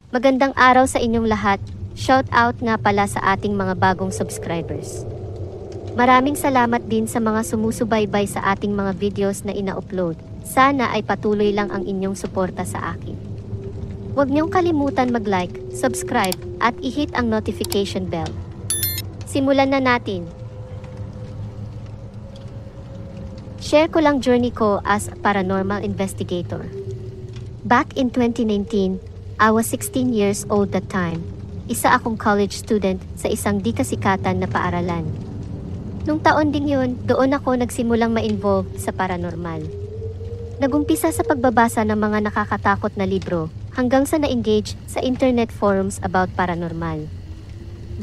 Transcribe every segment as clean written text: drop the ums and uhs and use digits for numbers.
Magandang araw sa inyong lahat. Shout out nga pala sa ating mga bagong subscribers. Maraming salamat din sa mga sumusubaybay sa ating mga videos na ina-upload. Sana ay patuloy lang ang inyong suporta sa akin. Huwag niyong kalimutan mag-like, subscribe, at i-hit ang notification bell. Simulan na natin. Share ko lang journey ko as a paranormal investigator. Back in 2019, I was 16 years old that time. Isa akong college student sa isang di kasikatan na paaralan. Nung taon din yun, doon ako nagsimulang ma-involve sa paranormal. Nagumpisa sa pagbabasa ng mga nakakatakot na libro, hanggang sa na-engage sa internet forums about paranormal.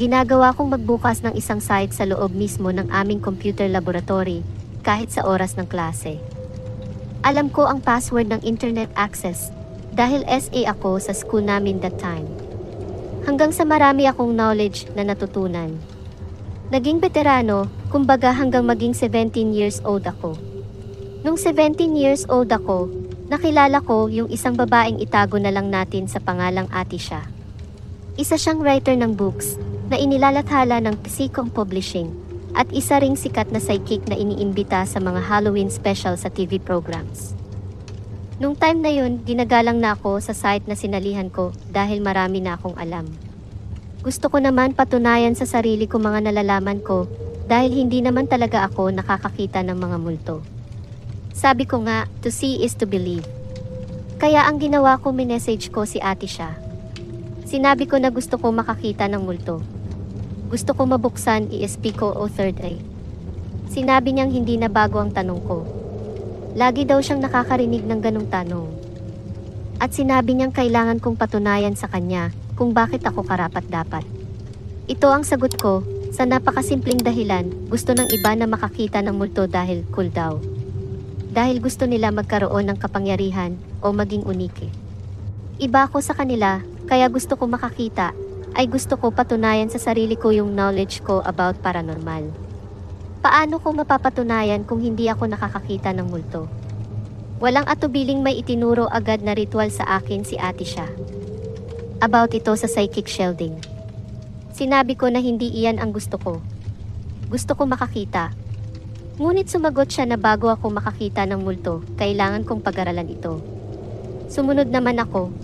Ginagawa kong magbukas ng isang site sa loob mismo ng aming computer laboratory, kahit sa oras ng klase. Alam ko ang password ng internet access, dahil SA ako sa school namin that time. Hanggang sa marami akong knowledge na natutunan. Naging veterano, kumbaga hanggang maging 17 years old ako. Nung 17 years old ako, nakilala ko yung isang babaeng itago na lang natin sa pangalang Ate siya. Isa siyang writer ng books na inilalathala ng Psychom Publishing at isa ring sikat na psychic na iniimbita sa mga Halloween special sa TV programs. Nung time na yun, ginagalang na ako sa site na sinalihan ko dahil marami na akong alam. Gusto ko naman patunayan sa sarili ko mga nalalaman ko dahil hindi naman talaga ako nakakakita ng mga multo. Sabi ko nga, to see is to believe. Kaya ang ginawa ko, minessage ko si Ate siya. Sinabi ko na gusto ko makakita ng multo. Gusto ko mabuksan ESP ko o third eye. Sinabi niyang hindi na bago ang tanong ko. Lagi daw siyang nakakarinig ng ganong tanong. At sinabi niyang kailangan kong patunayan sa kanya kung bakit ako karapat-dapat. Ito ang sagot ko, sa napakasimpleng dahilan, gusto ng iba na makakita ng multo dahil cool daw. Dahil gusto nila magkaroon ng kapangyarihan o maging unike. Iba ako sa kanila, kaya gusto ko makakita, ay gusto ko patunayan sa sarili ko yung knowledge ko about paranormal. Paano ko mapapatunayan kung hindi ako nakakakita ng multo? Walang atubiling may itinuro agad na ritual sa akin si Ate siya. About ito sa psychic shielding. Sinabi ko na hindi iyan ang gusto ko. Gusto ko makakita. Ngunit sumagot siya na bago ako makakita ng multo, kailangan kong pag-aralan ito. Sumunod naman ako.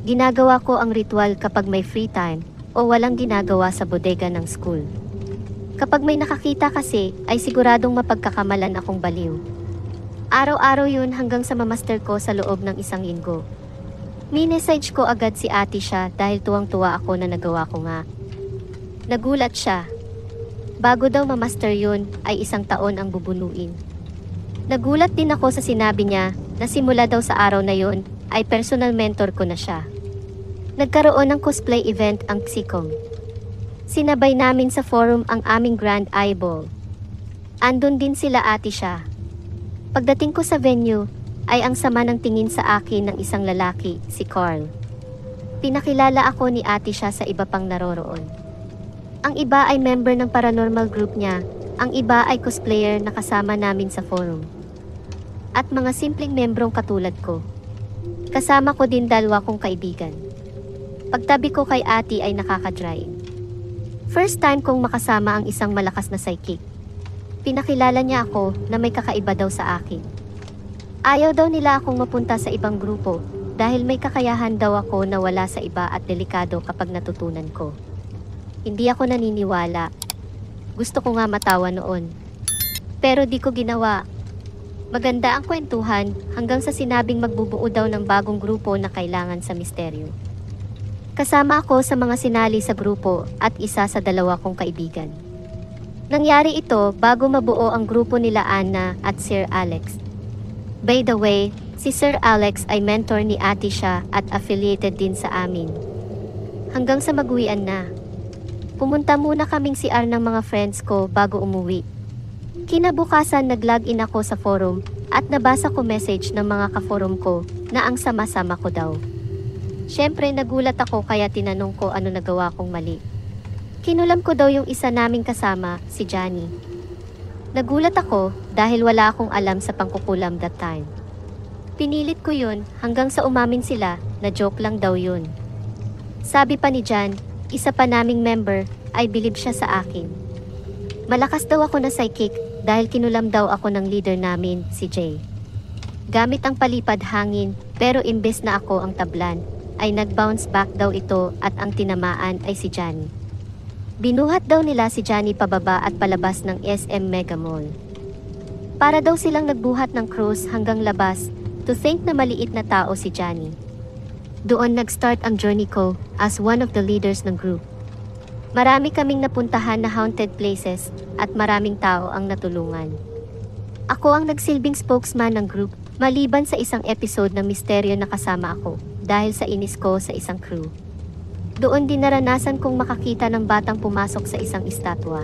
Ginagawa ko ang ritual kapag may free time o walang ginagawa sa bodega ng school. Kapag may nakakita kasi, ay siguradong mapagkakamalan akong baliw. Araw-araw yun hanggang sa mamaster ko sa loob ng isang linggo. Minessage ko agad si Ate siya dahil tuwang-tuwa ako na nagawa ko nga. Nagulat siya. Bago daw mamaster yun, ay 1 taon ang bubunuin. Nagulat din ako sa sinabi niya na simula daw sa araw na yun, ay personal mentor ko na siya. Nagkaroon ng cosplay event ang Psychom. Sinabay namin sa forum ang aming Grand Eyeball. Andun din sila Ate siya. Pagdating ko sa venue, ay ang sama ng tingin sa akin ng isang lalaki, si Carl. Pinakilala ako ni Ate siya sa iba pang naroroon. Ang iba ay member ng paranormal group niya, ang iba ay cosplayer na kasama namin sa forum. At mga simpleng membrong katulad ko. Kasama ko din 2 kong kaibigan. Pagtabi ko kay Ate ay nakaka-drive. First time kong makasama ang isang malakas na psychic. Pinakilala niya ako na may kakaiba daw sa akin. Ayaw daw nila akong mapunta sa ibang grupo dahil may kakayahan daw ako na wala sa iba at delikado kapag natutunan ko. Hindi ako naniniwala. Gusto ko nga matawa noon. Pero di ko ginawa. Maganda ang kwentuhan hanggang sa sinabing magbubuo daw ng bagong grupo na kailangan sa misteryo. Kasama ako sa mga sinali sa grupo at isa sa 2 kong kaibigan. Nangyari ito bago mabuo ang grupo nila Anna at Sir Alex. By the way, si Sir Alex ay mentor ni Ate siya at affiliated din sa amin. Hanggang sa mag-uwian na. Pumunta muna kaming CR ng mga friends ko bago umuwi. Kinabukasan nag-login ako sa forum at nabasa ko message ng mga ka-forum ko na ang sama-sama ko daw. Siyempre nagulat ako kaya tinanong ko ano nagawa kong mali. Kinulam ko daw yung isa naming kasama, si Johnny. Nagulat ako dahil wala akong alam sa pangkukulam that time. Pinilit ko yun hanggang sa umamin sila na joke lang daw yun. Sabi pa ni Jan, isa pa naming member, ay bilib siya sa akin. Malakas daw ako na psychic dahil kinulam daw ako ng leader namin, si Jay. Gamit ang palipad hangin, pero imbes na ako ang tablan, ay nag-bounce back daw ito at ang tinamaan ay si Johnny. Binuhat daw nila si Johnny pababa at palabas ng SM Mega Mall. Para daw silang nagbuhat ng cruise hanggang labas, to think na maliit na tao si Johnny. Doon nag-start ang journey ko as one of the leaders ng group. Marami kaming napuntahan na haunted places at maraming tao ang natulungan. Ako ang nagsilbing spokesman ng group maliban sa isang episode ng misteryo na kasama ako dahil sa inis ko sa isang crew. Doon din naranasan kong makakita ng batang pumasok sa isang estatwa.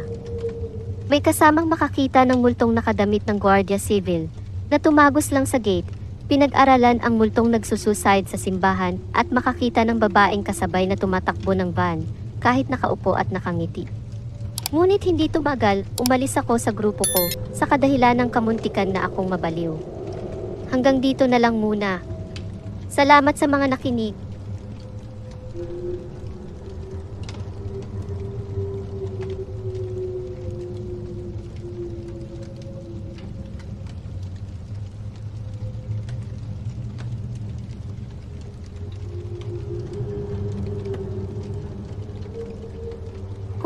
May kasamang makakita ng multong nakadamit ng Guardia Civil na tumagos lang sa gate. Pinag-aralan ang multong nagsusuicide sa simbahan at makakita ng babaeng kasabay na tumatakbo ng van kahit nakaupo at nakangiti. Ngunit hindi tumagal, umalis ako sa grupo ko sa kadahilan ng kamuntikan na akong mabaliw. Hanggang dito na lang muna. Salamat sa mga nakinig.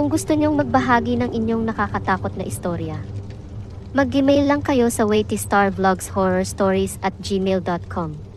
Kung gusto niyong magbahagi ng inyong nakakatakot na istorya, mag-email lang kayo sa waitystarvlogshorrorstories@gmail.com.